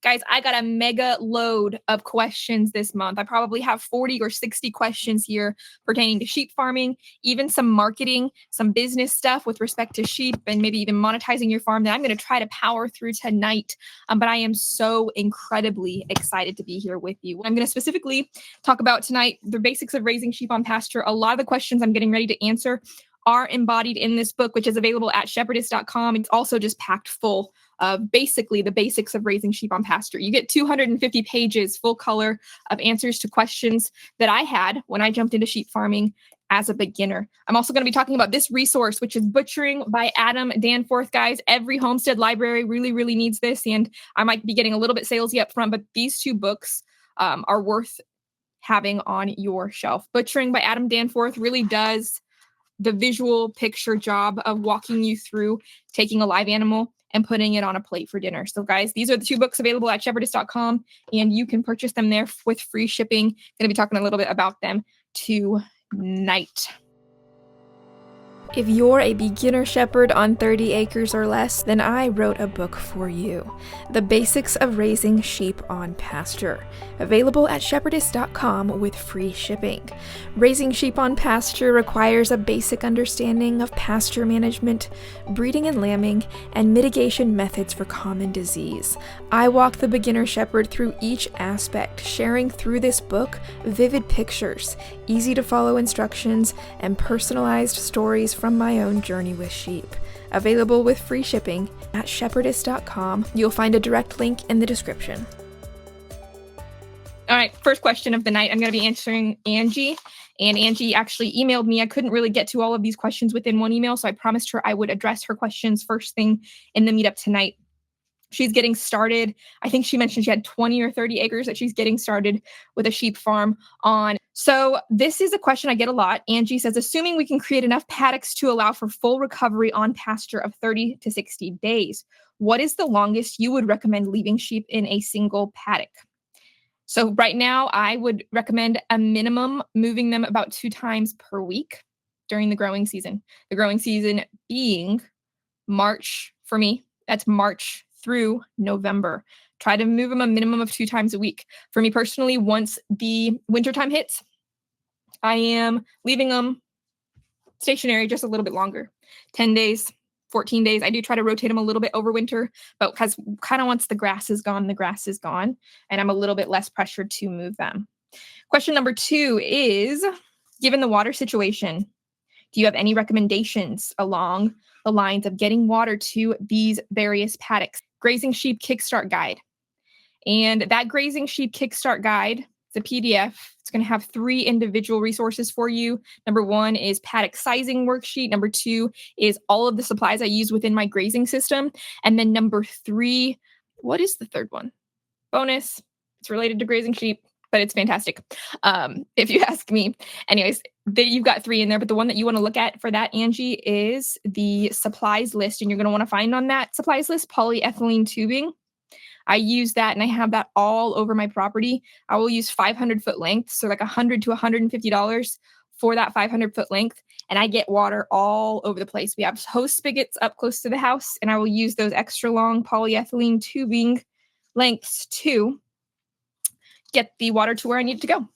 Guys, I got a mega load of questions this month. I probably have 40 or 60 questions here pertaining to sheep farming, even some marketing, some business stuff with respect to sheep, and maybe even monetizing your farm that I'm going to try to power through tonight. But I am so incredibly excited to be here with you. I'm going to specifically talk about tonight the basics of raising sheep on pasture. A lot of the questions I'm getting ready to answer are embodied in this book, which is available at shepherdess.com. It's also just packed full of basically the basics of raising sheep on pasture. You get 250 pages full color of answers to questions that I had when I jumped into sheep farming as a beginner. I'm also going to be talking about this resource, which is Butchering by Adam Danforth. Guys, every homestead library really needs this, and I might be getting a little bit salesy up front, but these two books are worth having on your shelf. Butchering by Adam Danforth really does the visual picture job of walking you through taking a live animal and putting it on a plate for dinner. So guys, these are the two books available at shepherdess.com, and you can purchase them there with free shipping. Going to be talking a little bit about them tonight. If you're a beginner shepherd on 30 acres or less, then I wrote a book for you. The Basics of Raising Sheep on Pasture. Available at shepherdess.com with free shipping. Raising sheep on pasture requires a basic understanding of pasture management, breeding and lambing, and mitigation methods for common disease. I walk the beginner shepherd through each aspect, sharing through this book vivid pictures, easy to follow instructions, and personalized stories from my own journey with sheep. Available with free shipping at shepherdess.com. You'll find a direct link in the description. All right, first question of the night. I'm going to be answering Angie. And Angie actually emailed me. I couldn't really get to all of these questions within one email, so I promised her I would address her questions first thing in the meetup tonight. She's getting started. I think she mentioned she had 20 or 30 acres that she's getting started with a sheep farm on. So this is a question I get a lot. Angie says, assuming we can create enough paddocks to allow for full recovery on pasture of 30 to 60 days, what is the longest you would recommend leaving sheep in a single paddock? So right now, I would recommend a minimum moving them about 2 times per week during the growing season. The growing season being March for me. That's March through November. Try to move them a minimum of 2 times a week. For me personally, once the wintertime hits, I am leaving them stationary just a little bit longer. 10 days, 14 days. I do try to rotate them a little bit over winter, but because kind of once the grass is gone, and I'm a little bit less pressured to move them. Question number 2 is, given the water situation, do you have any recommendations along the lines of getting water to these various paddocks? Grazing Sheep Kickstart Guide. And that Grazing Sheep Kickstart Guide, it's a PDF. It's going to have 3 individual resources for you. Number 1 is paddock sizing worksheet. Number 2 is all of the supplies I use within my grazing system. And then number 3, what is the third one? Bonus. It's related to grazing sheep, but it's fantastic. If you ask me. Anyways, you've got 3 in there, but the one that you want to look at for that, Angie, is the supplies list. And you're going to want to find on that supplies list polyethylene tubing. I use that and I have that all over my property. I will use 500-foot length, so like $100 to $150 for that 500-foot length. And I get water all over the place. We have hose spigots up close to the house, and I will use those extra long polyethylene tubing lengths to get the water to where I need it to go.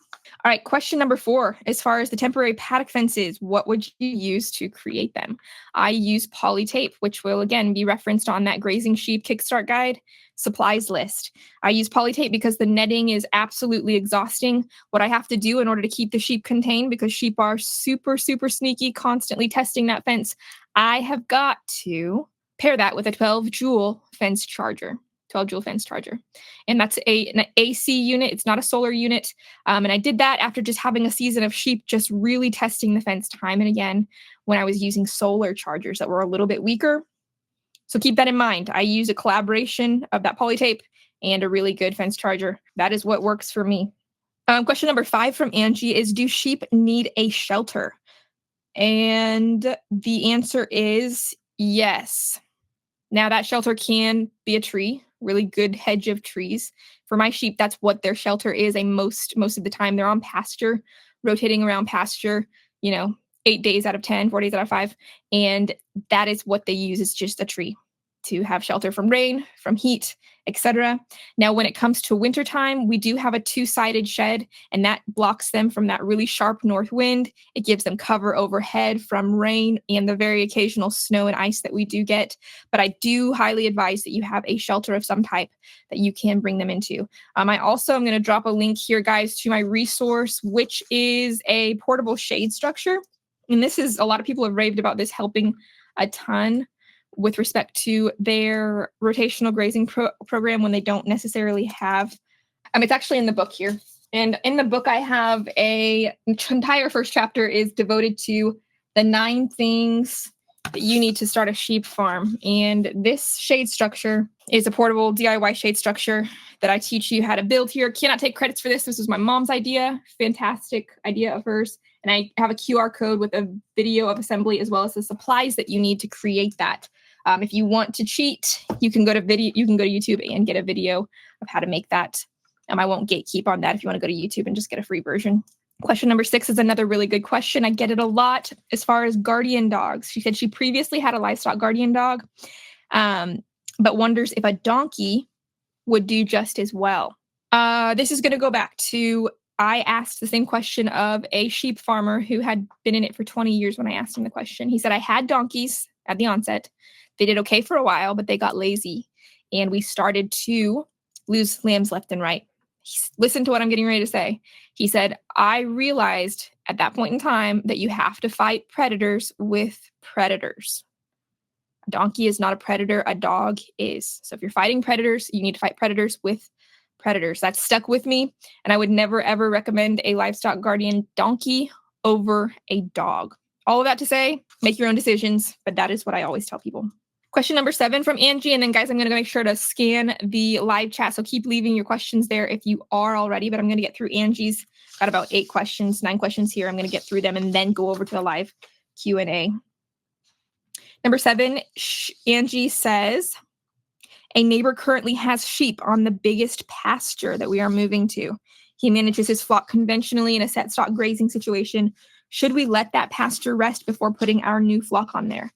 All right, question number 4. As far as the temporary paddock fences, what would you use to create them? I use poly tape, which will again be referenced on that Grazing Sheep Kickstart Guide supplies list. I use poly tape because the netting is absolutely exhausting. What I have to do in order to keep the sheep contained, because sheep are super sneaky, constantly testing that fence, I have got to pair that with a 12-joule fence charger. 12-joule fence charger. And that's an AC unit. It's not a solar unit. And I did that after just having a season of sheep just really testing the fence time and again when I was using solar chargers that were a little bit weaker. So keep that in mind. I use a collaboration of that poly tape and a really good fence charger. That is what works for me. Question number 5 from Angie is, do sheep need a shelter? And the answer is yes. Now that shelter can be a tree, really good hedge of trees. For my sheep, that's what their shelter is. Most of the time they're on pasture, rotating around pasture, 8 days out of 10, 4 days out of 5. And that is what they use, is just a tree. to have shelter from rain, from heat, etc. Now, when it comes to wintertime, we do have a two-sided shed, and that blocks them from that really sharp north wind. It gives them cover overhead from rain and the very occasional snow and ice that we do get. But I do highly advise that you have a shelter of some type that you can bring them into. I also am going to drop a link here, guys, to my resource, which is a portable shade structure. And this is, a lot of people have raved about this helping a ton with respect to their rotational grazing program when they don't necessarily have. It's actually in the book here. And in the book, I have entire first chapter is devoted to the 9 things that you need to start a sheep farm. And this shade structure is a portable DIY shade structure that I teach you how to build here. Cannot take credits for this. This was my mom's idea. Fantastic idea of hers. And I have a QR code with a video of assembly as well as the supplies that you need to create that. If you want to cheat, you can go to YouTube and get a video of how to make that. I won't gatekeep on that if you want to go to YouTube and just get a free version. Question number 6 is another really good question. I get it a lot as far as guardian dogs. She said she previously had a livestock guardian dog, but wonders if a donkey would do just as well. This is going to go back to, I asked the same question of a sheep farmer who had been in it for 20 years when I asked him the question. He said, I had donkeys at the onset. They did okay for a while, but they got lazy. And we started to lose lambs left and right. Listen to what I'm getting ready to say. He said, I realized at that point in time that you have to fight predators with predators. A donkey is not a predator. A dog is. So if you're fighting predators, you need to fight predators with predators. That's stuck with me. And I would never, ever recommend a livestock guardian donkey over a dog. All of that to say, make your own decisions. But that is what I always tell people. Question number 7 from Angie. And then, guys, I'm going to make sure to scan the live chat. So keep leaving your questions there if you are already. But I'm going to get through Angie's. Got about 9 questions here. I'm going to get through them and then go over to the live Q&A. Number 7, Angie says, a neighbor currently has sheep on the biggest pasture that we are moving to. He manages his flock conventionally in a set stock grazing situation. Should we let that pasture rest before putting our new flock on there?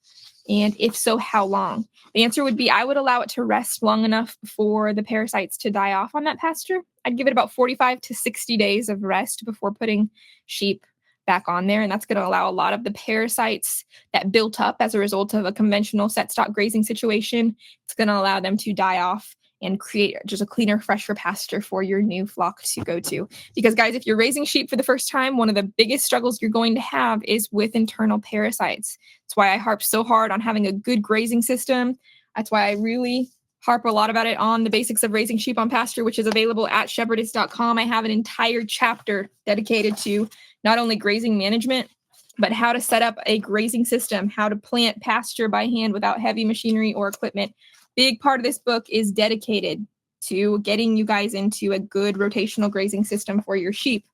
And if so, how long? The answer would be I would allow it to rest long enough for the parasites to die off on that pasture. I'd give it about 45 to 60 days of rest before putting sheep back on there. And that's going to allow a lot of the parasites that built up as a result of a conventional set stock grazing situation. It's going to allow them to die off and create just a cleaner, fresher pasture for your new flock to go to. Because, guys, if you're raising sheep for the first time, one of the biggest struggles you're going to have is with internal parasites. That's why I harp so hard on having a good grazing system. That's why I really harp a lot about it on the basics of raising sheep on pasture, which is available at shepherdess.com. I have an entire chapter dedicated to not only grazing management, but how to set up a grazing system, how to plant pasture by hand without heavy machinery or equipment. Big part of this book is dedicated to getting you guys into a good rotational grazing system for your sheep,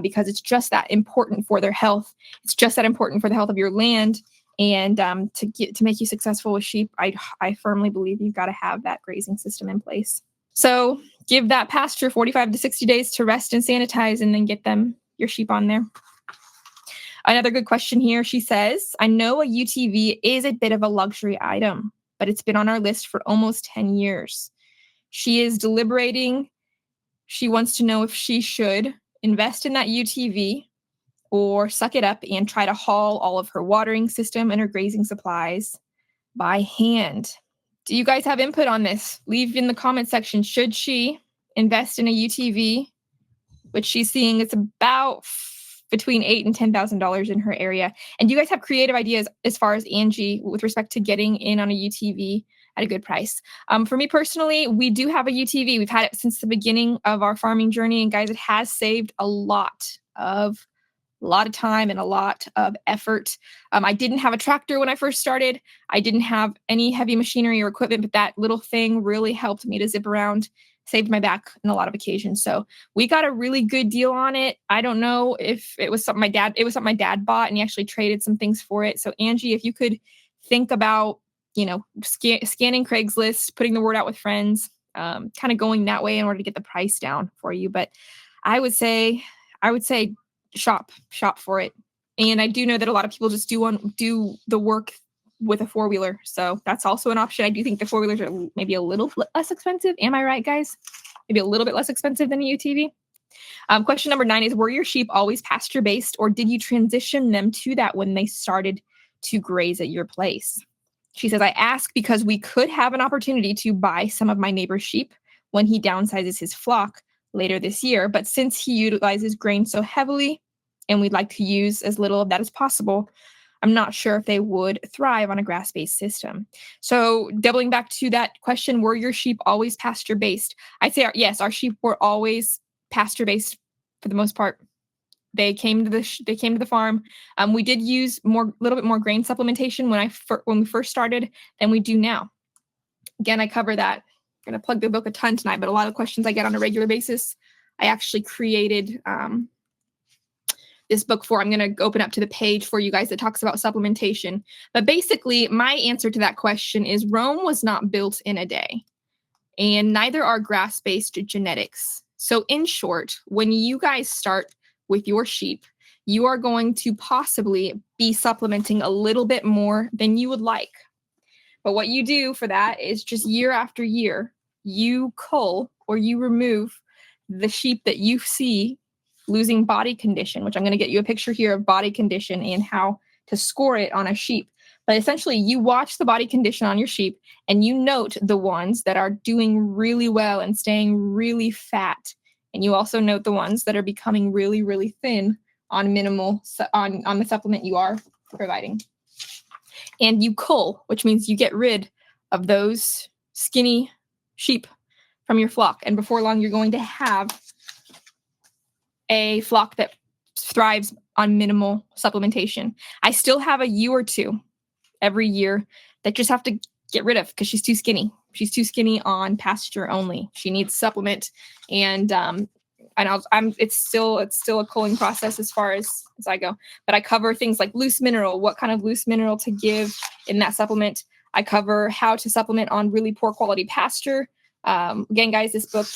because it's just that important for their health. It's just that important for the health of your land. And to make you successful with sheep, I firmly believe you've got to have that grazing system in place. So give that pasture 45 to 60 days to rest and sanitize, and then get your sheep on there. Another good question here. She says, I know a UTV is a bit of a luxury item, but it's been on our list for almost 10 years. She is deliberating. She wants to know if she should invest in that UTV or suck it up and try to haul all of her watering system and her grazing supplies by hand. Do you guys have input on this? Leave in the comment section. Should she invest in a UTV, which she's seeing it's about between $8,000 and $10,000 in her area? And do you guys have creative ideas as far as Angie with respect to getting in on a UTV at a good price? For me personally, we do have a UTV. We've had it since the beginning of our farming journey. And guys, it has saved a lot of time and a lot of effort. I didn't have a tractor when I first started. I didn't have any heavy machinery or equipment, but that little thing really helped me to zip around, saved my back on a lot of occasions. So we got a really good deal on it. I don't know if it was something my dad bought, and he actually traded some things for it. So Angie, if you could think about, scanning Craigslist, putting the word out with friends, kind of going that way in order to get the price down for you. But I would say shop for it. And I do know that a lot of people just do the work with a four-wheeler. So that's also an option. I do think the four-wheelers are maybe a little less expensive. Am I right, guys? Maybe a little bit less expensive than a UTV. Question number 9 is, were your sheep always pasture-based, or did you transition them to that when they started to graze at your place? She says, I ask because we could have an opportunity to buy some of my neighbor's sheep when he downsizes his flock later this year. But since he utilizes grain so heavily and we'd like to use as little of that as possible, I'm not sure if they would thrive on a grass-based system. So doubling back to that question, were your sheep always pasture-based? I'd say yes, our sheep were always pasture-based for the most part. They came to the farm. We did use a little bit more grain supplementation when we first started than we do now. Again, I cover that. I'm going to plug the book a ton tonight, but a lot of questions I get on a regular basis, I actually created this book for. I'm going to open up to the page for you guys that talks about supplementation. But basically, my answer to that question is Rome was not built in a day, and neither are grass-based genetics. So in short, when you guys start with your sheep, you are going to possibly be supplementing a little bit more than you would like. But what you do for that is just year after year, you cull or you remove the sheep that you see losing body condition, which I'm going to get you a picture here of body condition and how to score it on a sheep. But essentially, you watch the body condition on your sheep and you note the ones that are doing really well and staying really fat. And you also note the ones that are becoming really, really thin on on the supplement you are providing. And you cull, which means you get rid of those skinny sheep from your flock. And before long, you're going to have a flock that thrives on minimal supplementation. I still have a ewe or two every year that just have to get rid of because she's too skinny. She's too skinny on pasture only. She needs supplement, and it's still a culling process as far as I go. But I cover things like loose mineral, what kind of loose mineral to give in that supplement. I cover how to supplement on really poor quality pasture. Again, guys, this book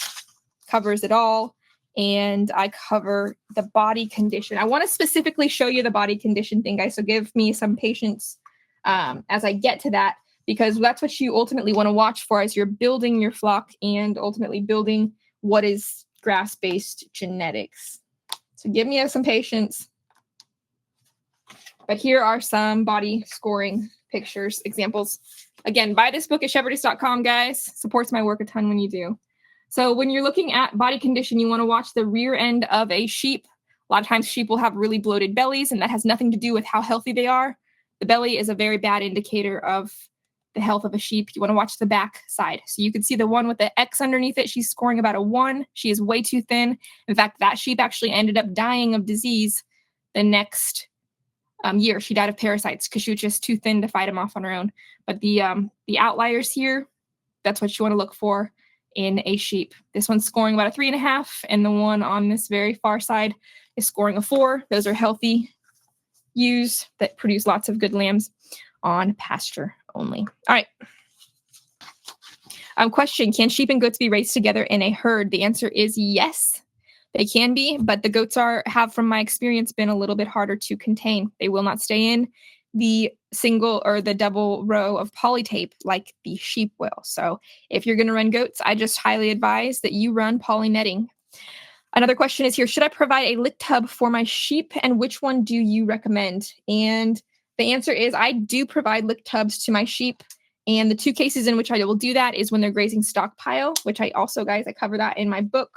covers it all. And I cover the body condition. I want to specifically show you the body condition thing, guys. So give me some patience as I get to that, because that's what you ultimately want to watch for as you're building your flock and ultimately building what is grass-based genetics. So give me some patience. But here are some body scoring pictures, examples. Again, buy this book at shepherdess.com, guys. Supports my work a ton when you do. So when you're looking at body condition, you want to watch the rear end of a sheep. A lot of times sheep will have really bloated bellies, and that has nothing to do with how healthy they are. The belly is a very bad indicator of the health of a sheep. You want to watch the back side. So you can see the one with the X underneath it. She's scoring about a 1. She is way too thin. In fact, that sheep actually ended up dying of disease the next year. She died of parasites because she was just too thin to fight them off on her own. But the outliers here, that's what you want to look for in a sheep. This one's scoring about a 3.5, and the one on this very far side is scoring a 4. Those are healthy ewes that produce lots of good lambs on pasture only. All right. Question, can sheep and goats be raised together in a herd? The answer is yes, they can be, but the goats have, from my experience, been a little bit harder to contain. They will not stay in the single or the double row of polytape like the sheep will. So if you're going to run goats, I just highly advise that you run poly netting. Another question is here, should I provide a lick tub for my sheep, and which one do you recommend? And the answer is I do provide lick tubs to my sheep. And the 2 cases in which I will do that is when they're grazing stockpile, which I also, guys, I cover that in my book.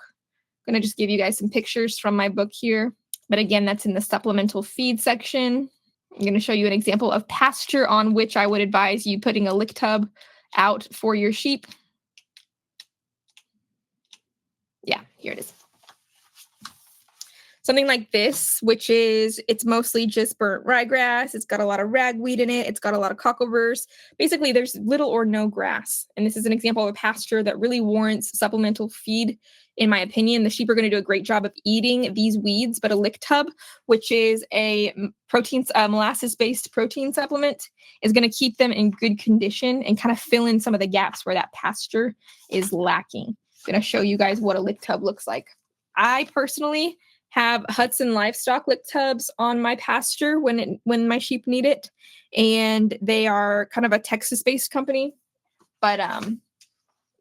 I'm going to just give you guys some pictures from my book here. But again, that's in the supplemental feed section. I'm going to show you an example of pasture on which I would advise you putting a lick tub out for your sheep. Yeah, here it is. Something like this, which is, it's mostly just burnt ryegrass. It's got a lot of ragweed in it. It's got a lot of cockleburrs. Basically, there's little or no grass. And this is an example of a pasture that really warrants supplemental feed. In my opinion, the sheep are going to do a great job of eating these weeds, but a lick tub, which is a molasses-based protein supplement, is going to keep them in good condition and kind of fill in some of the gaps where that pasture is lacking. I'm going to show you guys what a lick tub looks like. I personally have Hudson livestock lick tubs on my pasture when my sheep need it. and they are kind of a Texas-based company, but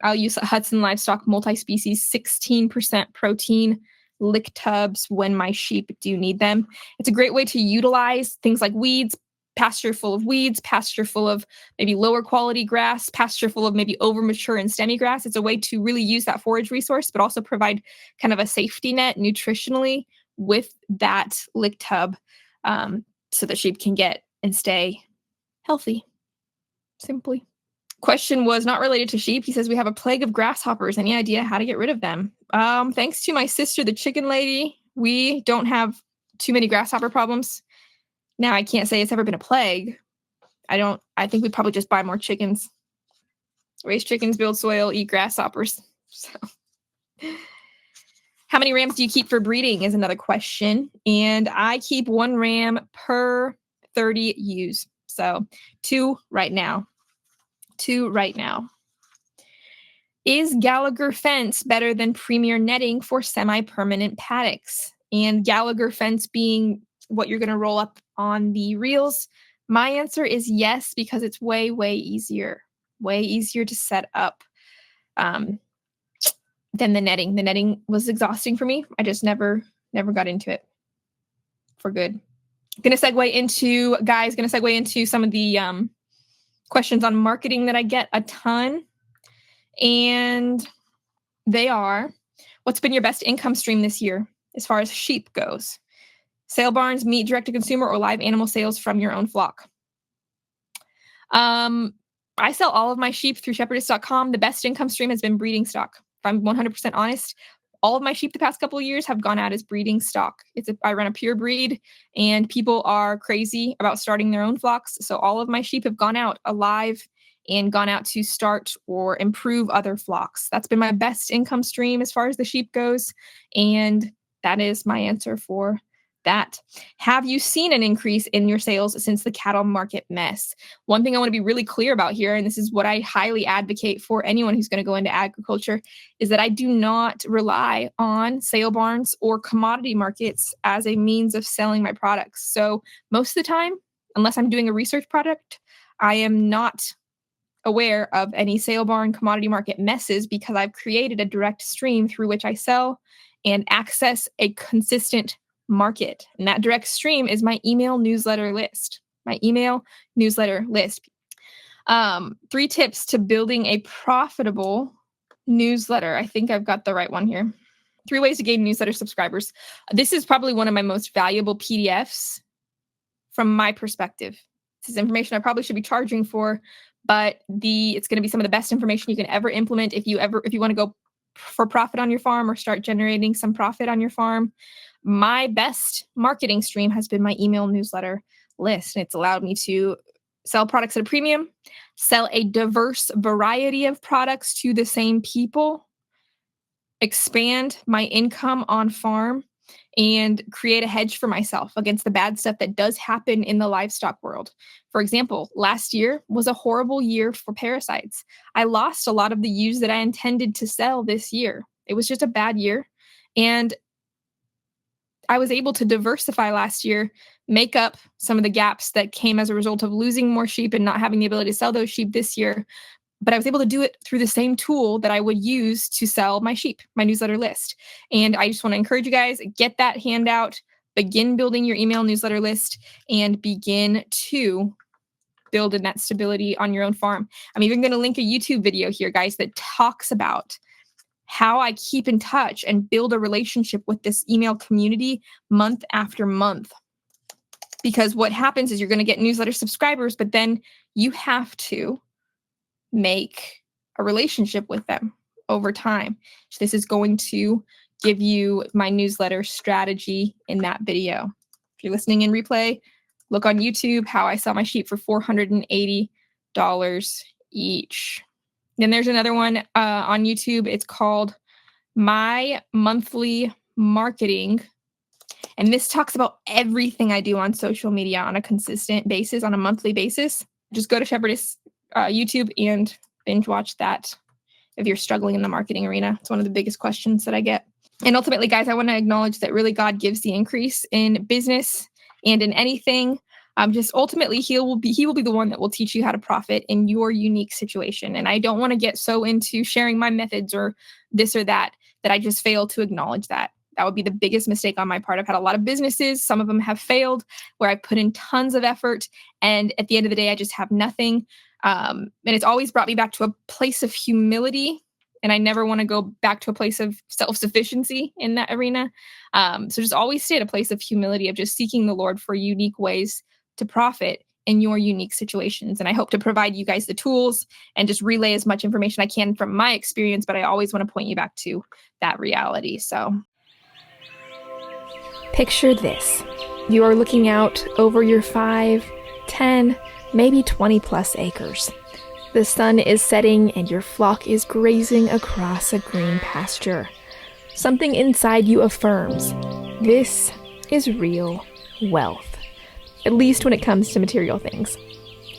I'll use Hudson Livestock multi-species 16% protein lick tubs when my sheep do need them. It's a great way to utilize things like weeds, pasture full of weeds, pasture full of maybe lower quality grass, pasture full of maybe overmature and stemmy grass. It's a way to really use that forage resource, but also provide kind of a safety net nutritionally with that lick tub, so the sheep can get and stay healthy, simply. Question was not related to sheep. He says, we have a plague of grasshoppers. Any idea how to get id of them? Thanks to my sister, the chicken lady, we don't have too many grasshopper problems. Now, I can't say it's ever been a plague. I think we probably just buy more chickens. Raise chickens, build soil, eat grasshoppers. So, how many rams do you keep for breeding is another question. And I keep 1 ram per 30 ewes. So 2 right now. Is Gallagher fence better than Premier netting for semi-permanent paddocks? And Gallagher fence being what you're going to roll up on the reels. My answer is yes, because it's way, way easier to set up than the netting. The netting was exhausting for me. I just never got into it for good. Going to segue into some of the questions on marketing that I get a ton. And they are, what's been your best income stream this year as far as sheep goes? Sale barns, meat direct to consumer, or live animal sales from your own flock? I sell all of my sheep through shepherdess.com. The best income stream has been breeding stock. If I'm 100% honest, all of my sheep the past couple of years have gone out as breeding stock. I run a pure breed, and people are crazy about starting their own flocks. So all of my sheep have gone out alive and gone out to start or improve other flocks. That's been my best income stream as far as the sheep goes. And that is my answer for that. Have you seen an increase in your sales since the cattle market mess? One thing I want to be really clear about here, and this is what I highly advocate for anyone who's going to go into agriculture, is that I do not rely on sale barns or commodity markets as a means of selling my products. So most of the time, unless I'm doing a research product, I am not aware of any sale barn commodity market messes, because I've created a direct stream through which I sell and access a consistent market. And that direct stream is my email newsletter list. 3 tips to building a profitable newsletter. I think I've got the right one here. 3 ways to gain newsletter subscribers. This is probably one of my most valuable PDFs from my perspective. This is information I probably should be charging for, but it's going to be some of the best information you can ever implement if you want to go for profit on your farm or start generating some profit on your farm. My best marketing stream has been my email newsletter list, and it's allowed me to sell products at a premium, sell a diverse variety of products to the same people, expand my income on farm, and create a hedge for myself against the bad stuff that does happen in the livestock world. For example, last year was a horrible year for parasites. I lost a lot of the ewes that I intended to sell this year. It was just a bad year. And I was able to diversify last year, make up some of the gaps that came as a result of losing more sheep and not having the ability to sell those sheep this year. But I was able to do it through the same tool that I would use to sell my sheep, my newsletter list. And I just want to encourage you guys, get that handout, begin building your email newsletter list, and begin to build in that stability on your own farm. I'm even going to link a YouTube video here, guys, that talks about how I keep in touch and build a relationship with this email community month after month. Because what happens is you're going to get newsletter subscribers, but then you have to make a relationship with them over time. This is going to give you my newsletter strategy in that video. If you're listening in replay, look on YouTube, how I sell my sheep for $480 each. Then there's another one on YouTube. It's called My Monthly Marketing. And this talks about everything I do on social media on a consistent basis, on a monthly basis. Just go to Shepherdess YouTube and binge watch that if you're struggling in the marketing arena. It's one of the biggest questions that I get. And ultimately, guys, I want to acknowledge that really God gives the increase in business and in anything. Just ultimately, he will be the one that will teach you how to profit in your unique situation. And I don't want to get so into sharing my methods or this or that I just fail to acknowledge that. That would be the biggest mistake on my part. I've had a lot of businesses. Some of them have failed where I put in tons of effort. And at the end of the day, I just have nothing. And it's always brought me back to a place of humility. And I never want to go back to a place of self-sufficiency in that arena. So just always stay at a place of humility, of just seeking the Lord for unique ways to profit in your unique situations. And I hope to provide you guys the tools and just relay as much information I can from my experience, but I always want to point you back to that reality. So picture this. You are looking out over your 5, 10, maybe 20 plus acres. The sun is setting and your flock is grazing across a green pasture. Something inside you affirms, this is real wealth. At least when it comes to material things.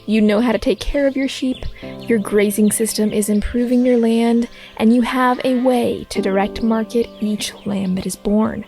You know how to take care of your sheep, your grazing system is improving your land, and you have a way to direct market each lamb that is born.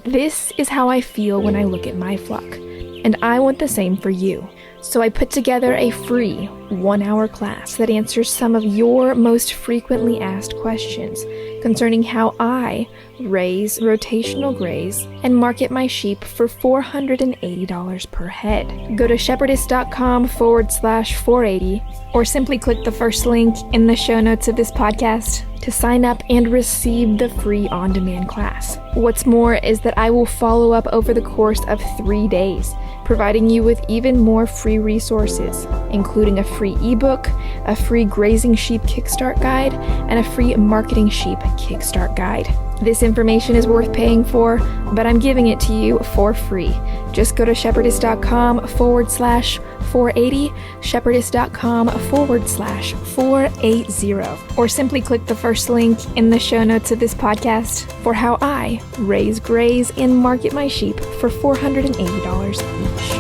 This is how I feel when I look at my flock, and I want the same for you. So I put together a free 1-hour class that answers some of your most frequently asked questions concerning how I raise, rotational graze, and market my sheep for $480 per head. Go to shepherdess.com/480 or simply click the first link in the show notes of this podcast to sign up and receive the free on-demand class. What's more is that I will follow up over the course of 3 days, providing you with even more free resources, including a free ebook, a free grazing sheep kickstart guide, and a free marketing sheep kickstart guide. This information is worth paying for, but I'm giving it to you for free. Just go to shepherdess.com/480, shepherdess.com/480, or simply click the first link in the show notes of this podcast for how I raise, graze, and market my sheep for $480 each.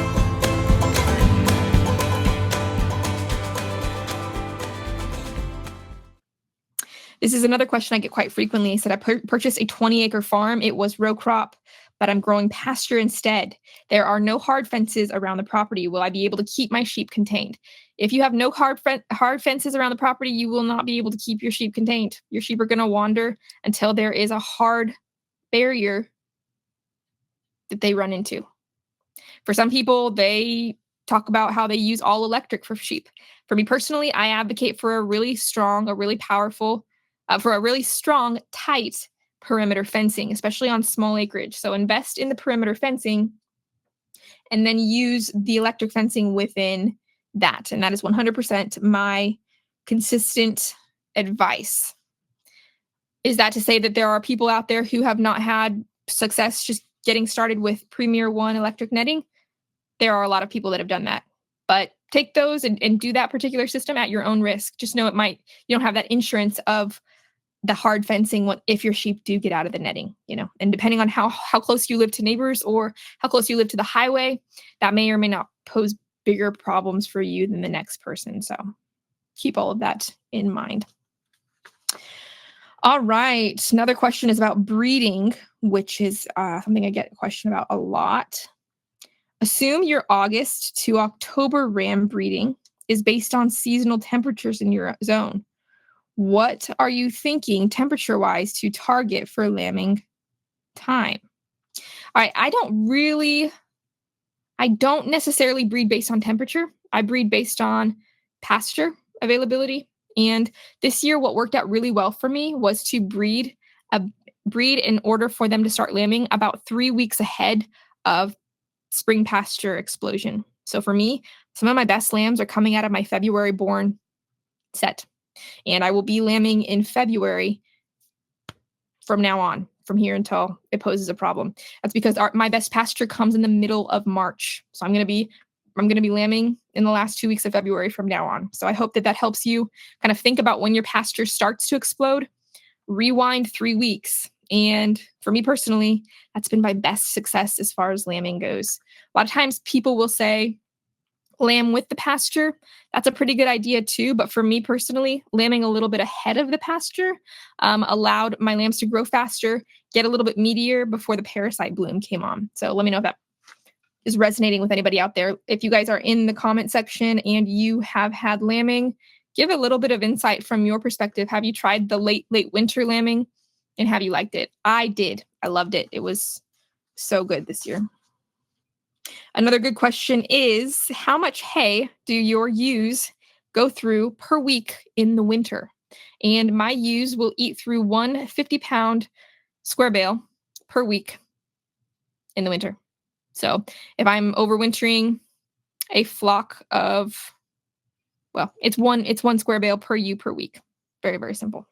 This is another question I get quite frequently. I said I purchased a 20-acre farm. It was row crop, but I'm growing pasture instead. There are no hard fences around the property. Will I be able to keep my sheep contained? If you have no hard fences around the property, you will not be able to keep your sheep contained. Your sheep are going to wander until there is a hard barrier that they run into. For some people, they talk about how they use all electric for sheep. For me personally, I advocate for a really strong, tight perimeter fencing, especially on small acreage. So invest in the perimeter fencing and then use the electric fencing within that. And that is 100% my consistent advice. Is that to say that there are people out there who have not had success just getting started with Premier One electric netting? There are a lot of people that have done that. But take those and do that particular system at your own risk. Just know you don't have that insurance of the hard fencing if your sheep do get out of the netting, and depending on how close you live to neighbors or how close you live to the highway, that may or may not pose bigger problems for you than the next person. So keep all of that in mind. All right. Another question is about breeding, which is something I get a question about a lot. Assume your August to October ram breeding is based on seasonal temperatures in your zone. What are you thinking temperature-wise to target for lambing time? All right, I don't necessarily breed based on temperature. I breed based on pasture availability. And this year, what worked out really well for me was to breed in order for them to start lambing about 3 weeks ahead of spring pasture explosion. So for me, some of my best lambs are coming out of my February born set. And I will be lambing in February from now on, from here until it poses a problem. That's because my best pasture comes in the middle of March. So I'm going to be lambing in the last 2 weeks of February from now on. So I hope that helps you kind of think about when your pasture starts to explode. Rewind 3 weeks. And for me personally, that's been my best success as far as lambing goes. A lot of times people will say, lamb with the pasture. That's a pretty good idea too. But for me personally, lambing a little bit ahead of the pasture allowed my lambs to grow faster, get a little bit meatier before the parasite bloom came on. So let me know if that is resonating with anybody out there. If you guys are in the comment section and you have had lambing, give a little bit of insight from your perspective. Have you tried the late winter lambing, and have you liked it? I did. I loved it. It was so good this year. Another good question is, how much hay do your ewes go through per week in the winter? And my ewes will eat through one 50-pound square bale per week in the winter. So if I'm overwintering a flock of, well, it's one square bale per ewe per week. Very, very simple.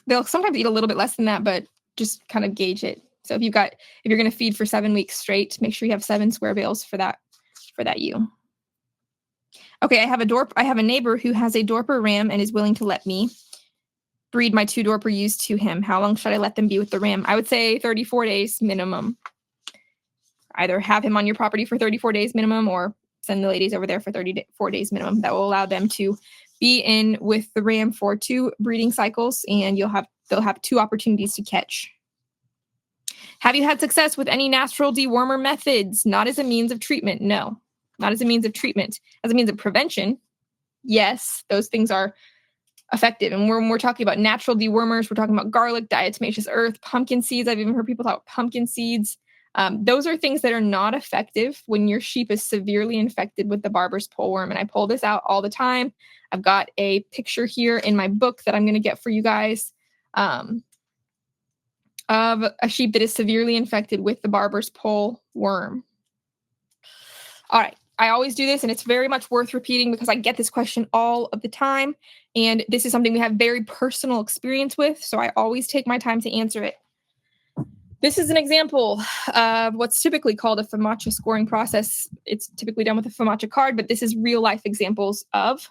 They'll sometimes eat a little bit less than that, but just kind of gauge it. So if you're going to feed for 7 weeks straight, make sure you have 7 square bales for that ewe. Okay, I have a neighbor who has a Dorper ram and is willing to let me breed my 2 Dorper ewes to him. How long should I let them be with the ram? I would say 34 days minimum. Either have him on your property for 34 days minimum, or send the ladies over there for 34 days minimum. That will allow them to be in with the ram for 2 breeding cycles, and they'll have 2 opportunities to catch. Have you had success with any natural dewormer methods? Not as a means of treatment. No, not as a means of treatment. As a means of prevention, yes, those things are effective. And when we're talking about natural dewormers, we're talking about garlic, diatomaceous earth, pumpkin seeds. I've even heard people talk about pumpkin seeds. Those are things that are not effective when your sheep is severely infected with the barber's poleworm. And I pull this out all the time. I've got a picture here in my book that I'm going to get for you guys of a sheep that is severely infected with the barber's poleworm. All right. I always do this, and it's very much worth repeating because I get this question all of the time. And this is something we have very personal experience with. So I always take my time to answer it. This is an example of what's typically called a FAMACHA scoring process. It's typically done with a FAMACHA card, but this is real life examples of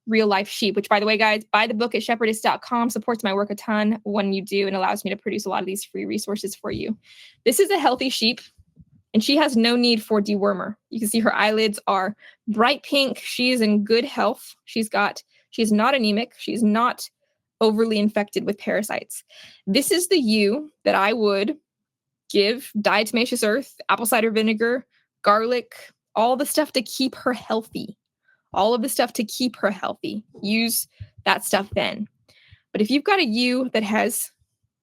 real life sheep, which, by the way, guys, buy the book at shepherdess.com, supports my work a ton when you do, and allows me to produce a lot of these free resources for you. This is a healthy sheep, and she has no need for dewormer. You can see her eyelids are bright pink. She is in good health. She's not anemic. She's not overly infected with parasites. This is the ewe that I would give diatomaceous earth, apple cider vinegar, garlic, all the stuff to keep her healthy. All of the stuff to keep her healthy. Use that stuff then. But if you've got a ewe that has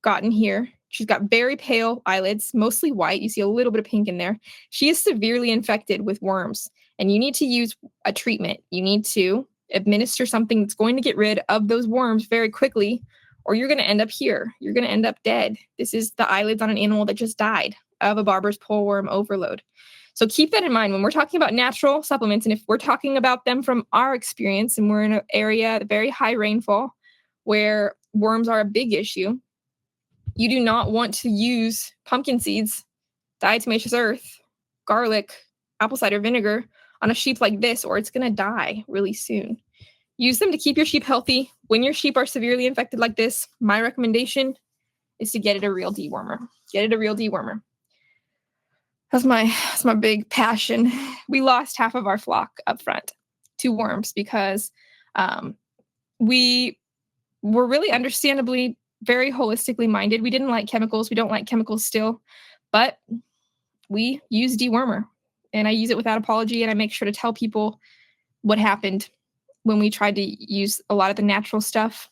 gotten here, she's got very pale eyelids, mostly white. You see a little bit of pink in there. She is severely infected with worms, and you need to use a treatment. You need to administer something that's going to get rid of those worms very quickly, or you're going to end up here. You're going to end up dead. This is the eyelids on an animal that just died of a barber's poleworm overload. So keep that in mind when we're talking about natural supplements. And if we're talking about them from our experience, and we're in an area, very high rainfall, where worms are a big issue, you do not want to use pumpkin seeds, diatomaceous earth, garlic, apple cider vinegar on a sheep like this, or it's going to die really soon. Use them to keep your sheep healthy. When your sheep are severely infected like this, my recommendation is to get it a real dewormer. Get it a real dewormer. That's my big passion. We lost half of our flock up front to worms because we were really understandably very holistically minded. We didn't like chemicals. We don't like chemicals still, but we use dewormer, and I use it without apology. And I make sure to tell people what happened when we tried to use a lot of the natural stuff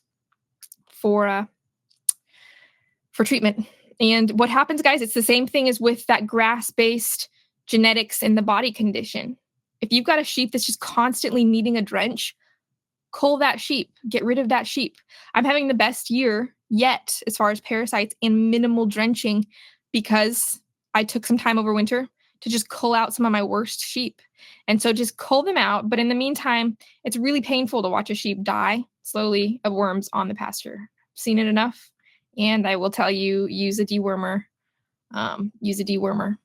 for treatment. And what happens, guys, it's the same thing as with that grass-based genetics in the body condition. If you've got a sheep that's just constantly needing a drench, cull that sheep, get rid of that sheep. I'm having the best year yet as far as parasites and minimal drenching because I took some time over winter to just cull out some of my worst sheep. And so just cull them out. But in the meantime, it's really painful to watch a sheep die slowly of worms on the pasture. I've seen it enough. And I will tell you, use a dewormer. Use a dewormer.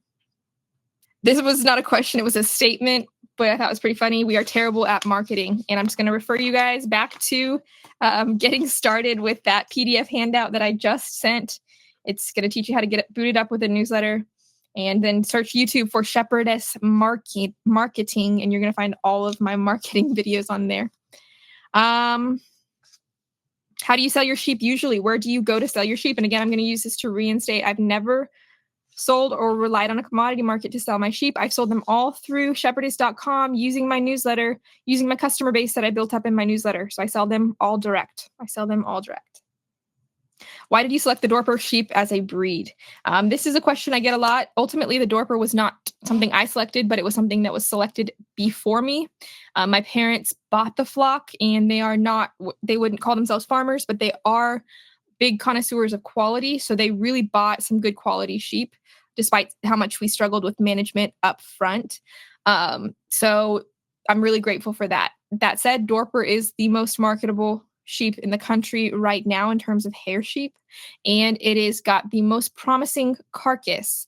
This was not a question. It was a statement, but I thought it was pretty funny. We are terrible at marketing. And I'm just going to refer you guys back to getting started with that PDF handout that I just sent. It's going to teach you how to get it booted up with a newsletter. And then search YouTube for Shepherdess Marketing, and you're going to find all of my marketing videos on there. How do you sell your sheep usually? Where do you go to sell your sheep? And again, I'm going to use this to reinstate. I've never sold or relied on a commodity market to sell my sheep. I've sold them all through shepherdess.com using my newsletter, using my customer base that I built up in my newsletter. So I sell them all direct. Why did you select the Dorper sheep as a breed? This is a question I get a lot. Ultimately, the Dorper was not something I selected, but it was something that was selected before me. My parents bought the flock, and they wouldn't call themselves farmers, but they are big connoisseurs of quality. So they really bought some good quality sheep, despite how much we struggled with management up front. So I'm really grateful for that. That said, Dorper is the most marketable sheep in the country right now in terms of hair sheep, and it is got the most promising carcass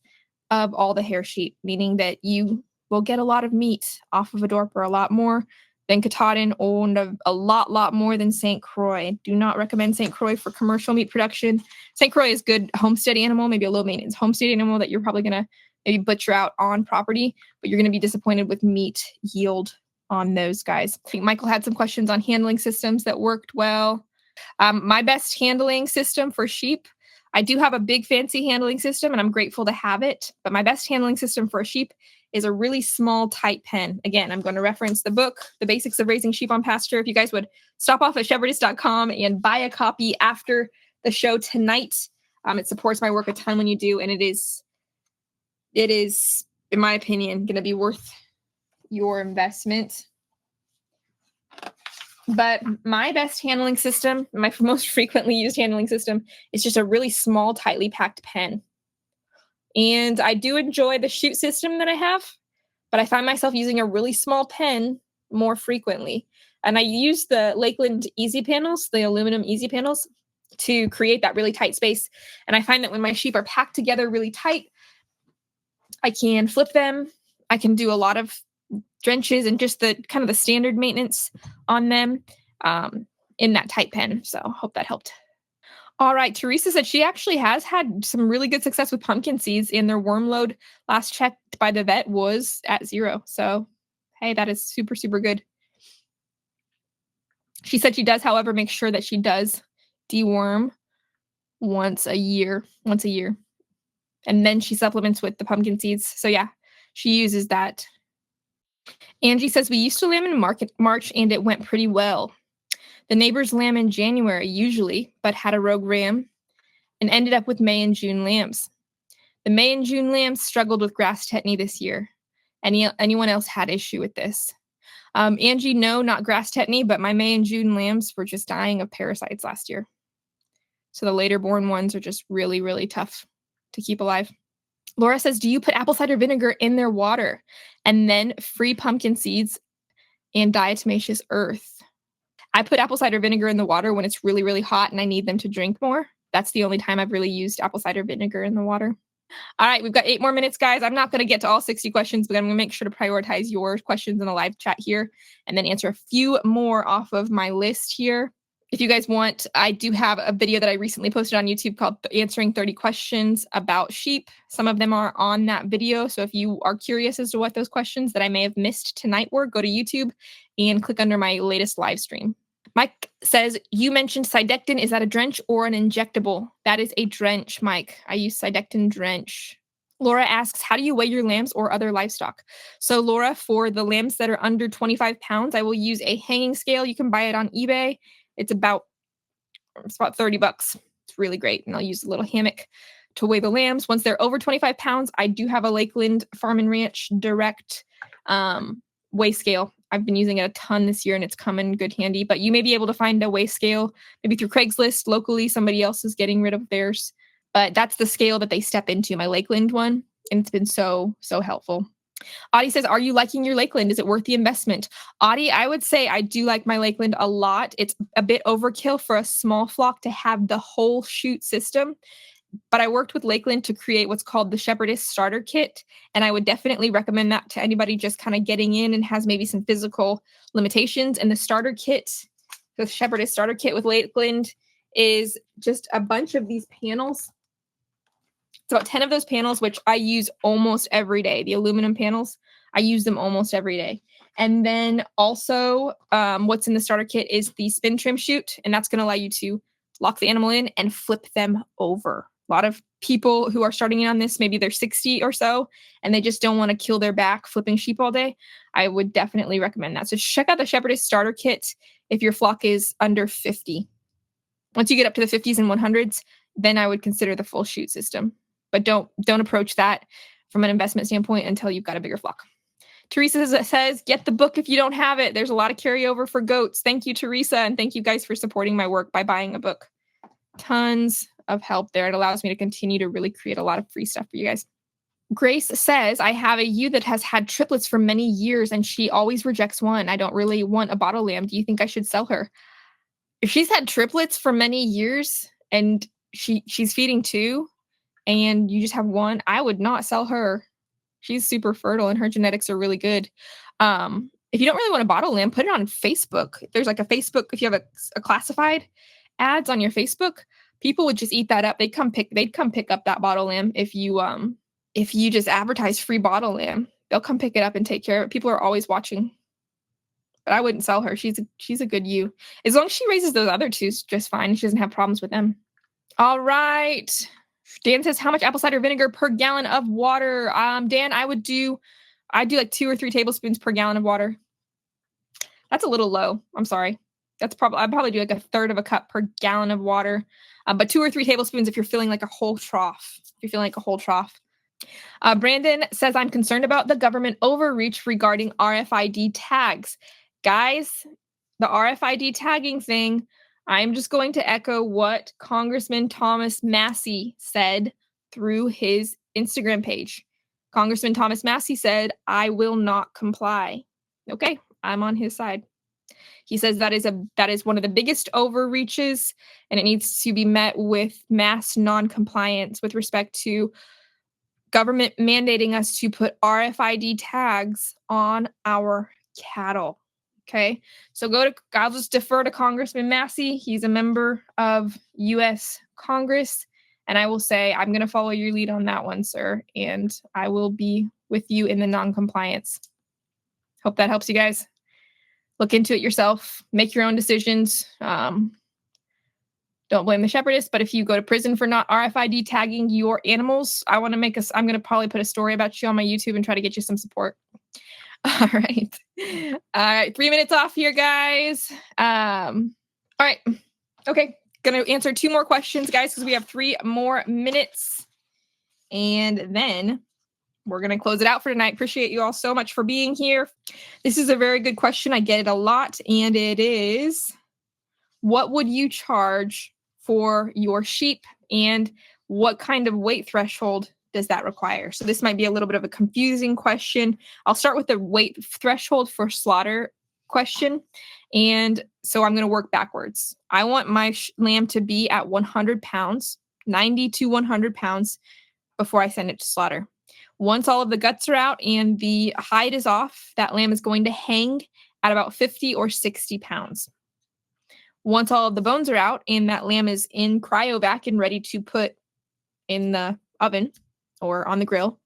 of all the hair sheep, meaning that you will get a lot of meat off of a Dorper, a lot more than Katahdin, and a lot more than St. Croix. Do not recommend St. Croix for commercial meat production. St. Croix is good homestead animal, maybe a low maintenance homestead animal that you're probably going to maybe butcher out on property, but you're going to be disappointed with meat yield on those guys. I think Michael had some questions on handling systems that worked well. My best handling system for sheep, I do have a big fancy handling system and I'm grateful to have it, but my best handling system for a sheep is a really small, tight pen. Again, I'm going to reference the book, The Basics of Raising Sheep on Pasture. If you guys would stop off at shepherdess.com and buy a copy after the show tonight, it supports my work a ton when you do, and it is, in my opinion, going to be worth your investment. But my best handling system, my most frequently used handling system, is just a really small, tightly packed pen. And I do enjoy the shoot system that I have, but I find myself using a really small pen more frequently. And I use the Lakeland Easy Panels, the aluminum Easy Panels, to create that really tight space. And I find that when my sheep are packed together really tight, I can flip them. I can do a lot of drenches and just the kind of the standard maintenance on them in that tight pen. So hope that helped. All right. Teresa said she actually has had some really good success with pumpkin seeds, and their worm load last checked by the vet was at 0. So, hey, that is super, super good. She said she does, however, make sure that she does deworm once a year. And then she supplements with the pumpkin seeds. So yeah, she uses that. Angie says, we used to lamb in March and it went pretty well. The neighbors lamb in January usually, but had a rogue ram and ended up with May and June lambs. The May and June lambs struggled with grass tetany this year. Anyone else had issue with this? Angie, no, not grass tetany, but my May and June lambs were just dying of parasites last year. So the later born ones are just really, really tough to keep alive. Laura says, do you put apple cider vinegar in their water and then free pumpkin seeds and diatomaceous earth? I put apple cider vinegar in the water when it's really, really hot and I need them to drink more. That's the only time I've really used apple cider vinegar in the water. All right, we've got 8 more minutes, guys. I'm not going to get to all 60 questions, but I'm going to make sure to prioritize your questions in the live chat here and then answer a few more off of my list here. If you guys want, I do have a video that I recently posted on YouTube called Answering 30 Questions About Sheep. Some of them are on that video. So if you are curious as to what those questions that I may have missed tonight were, go to YouTube and click under my latest live stream. Mike says, you mentioned Sidectin. Is that a drench or an injectable? That is a drench, Mike. I use Sidectin drench. Laura asks, how do you weigh your lambs or other livestock? So Laura, for the lambs that are under 25 pounds, I will use a hanging scale. You can buy it on eBay. It's about $30. It's really great. And I'll use a little hammock to weigh the lambs. Once they're over 25 pounds, I do have a Lakeland Farm and Ranch direct weigh scale. I've been using it a ton this year and it's come in good handy, but you may be able to find a weigh scale maybe through Craigslist locally. Somebody else is getting rid of theirs, but that's the scale that they step into, my Lakeland one. And it's been so, so helpful. Audie says, are you liking your Lakeland? Is it worth the investment? Audie, I would say I do like my Lakeland a lot. It's a bit overkill for a small flock to have the whole chute system. But I worked with Lakeland to create what's called the Shepherdess Starter Kit. And I would definitely recommend that to anybody just kind of getting in and has maybe some physical limitations. And the starter kit, the Shepherdess Starter Kit with Lakeland, is just a bunch of these panels. It's about 10 of those panels, which I use almost every day. The aluminum panels, I use them almost every day. And then also what's in the starter kit is the spin trim chute. And that's going to allow you to lock the animal in and flip them over. A lot of people who are starting in on this, maybe they're 60 or so, and they just don't want to kill their back flipping sheep all day. I would definitely recommend that. So check out the Shepherdess Starter Kit if your flock is under 50. Once you get up to the 50s and 100s, then I would consider the full chute system. But don't approach that from an investment standpoint until you've got a bigger flock. Teresa says, get the book if you don't have it. There's a lot of carryover for goats. Thank you, Teresa. And thank you guys for supporting my work by buying a book. Tons of help there. It allows me to continue to really create a lot of free stuff for you guys. Grace says, I have a ewe that has had triplets for many years and she always rejects one. I don't really want a bottle lamb. Do you think I should sell her? If she's had triplets for many years and she's feeding two and you just have one, I would not sell her. She's super fertile and her genetics are really good. If you don't really want a bottle lamb, put it on Facebook. If there's like a Facebook, if you have a classified ads on your Facebook, people would just eat that up. They'd come pick up that bottle lamb if you just advertise free bottle lamb. They'll come pick it up and take care of it. People are always watching. But I wouldn't sell her. She's a good ewe. As long as she raises those other two, just fine. She doesn't have problems with them. All right. Dan says, how much apple cider vinegar per gallon of water? Dan, I'd do like 2 or 3 tablespoons per gallon of water. That's a little low. I'm sorry. I'd probably do like 1/3 of a cup per gallon of water. But 2 or 3 tablespoons if you're feeling like a whole trough. Brandon says, I'm concerned about the government overreach regarding RFID tags. Guys, the RFID tagging thing, I'm just going to echo what Congressman Thomas Massie said through his Instagram page. Congressman Thomas Massie said, I will not comply. Okay, I'm on his side. He says that is one of the biggest overreaches, and it needs to be met with mass non-compliance with respect to government mandating us to put RFID tags on our cattle. Okay, so I'll just defer to Congressman Massie. He's a member of U.S. Congress, and I will say I'm going to follow your lead on that one, sir, and I will be with you in the non-compliance. Hope that helps you guys. Look into it yourself. Make your own decisions. Don't blame the shepherdess, but if you go to prison for not RFID tagging your animals, I'm going to probably put a story about you on my YouTube and try to get you some support. All right. 3 minutes off here, guys. All right. Okay. Going to answer 2 more questions, guys, because we have 3 more minutes. And then we're going to close it out for tonight. Appreciate you all so much for being here. This is a very good question. I get it a lot. And it is, what would you charge for your sheep and what kind of weight threshold does that require? So this might be a little bit of a confusing question. I'll start with the weight threshold for slaughter question. And so I'm going to work backwards. I want my lamb to be at 100 pounds, 90 to 100 pounds before I send it to slaughter. Once all of the guts are out and the hide is off, that lamb is going to hang at about 50 or 60 pounds. Once all of the bones are out and that lamb is in cryovac and ready to put in the oven or on the grill,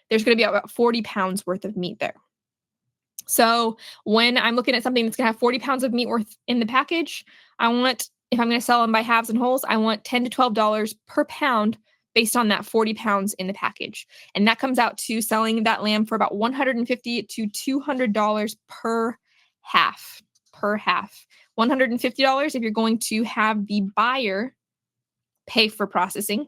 there's going to be about 40 pounds worth of meat there. So when I'm looking at something that's going to have 40 pounds of meat worth in the package, if I'm going to sell them by halves and wholes, I want $10 to $12 per pound based on that 40 pounds in the package. And that comes out to selling that lamb for about $150 to $200 per half. $150 if you're going to have the buyer pay for processing,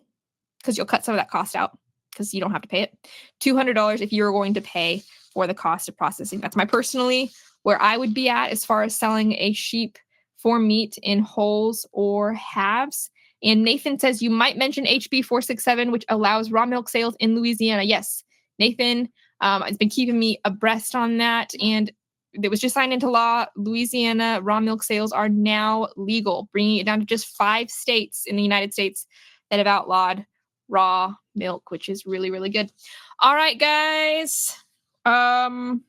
because you'll cut some of that cost out because you don't have to pay it. $200 if you're going to pay for the cost of processing. That's personally where I would be at as far as selling a sheep for meat in wholes or halves. And Nathan says you might mention HB 467, which allows raw milk sales in Louisiana. Yes, Nathan has been keeping me abreast on that. And it was just signed into law. Louisiana raw milk sales are now legal, bringing it down to just 5 states in the United States that have outlawed raw milk, which is really, really good. All right, guys. One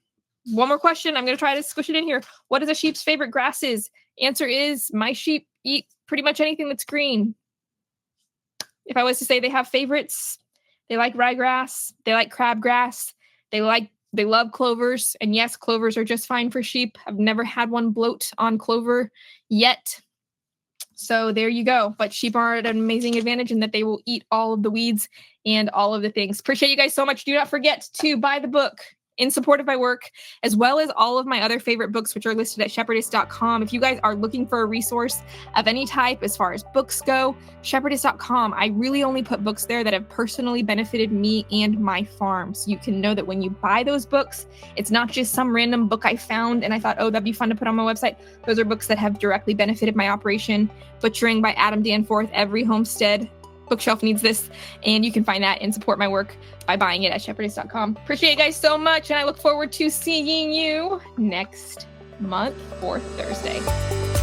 more question. I'm going to try to squish it in here. What is a sheep's favorite grasses? Answer is my sheep eat pretty much anything that's green. If I was to say they have favorites, they like ryegrass, they like crabgrass, they love clovers. And yes, clovers are just fine for sheep. I've never had one bloat on clover yet. So there you go. But sheep are at an amazing advantage in that they will eat all of the weeds and all of the things. Appreciate you guys so much. Do not forget to buy the book in support of my work, as well as all of my other favorite books, which are listed at shepherdess.com. If you guys are looking for a resource of any type as far as books go, shepherdess.com. I really only put books there that have personally benefited me and my farm. So you can know that when you buy those books, it's not just some random book I found and I thought, oh, that'd be fun to put on my website. Those are books that have directly benefited my operation. Butchering by Adam Danforth. Every homestead bookshelf needs this, and you can find that and support my work by buying it at shepherdess.com. Appreciate you guys so much, and I look forward to seeing you next month for Thursday.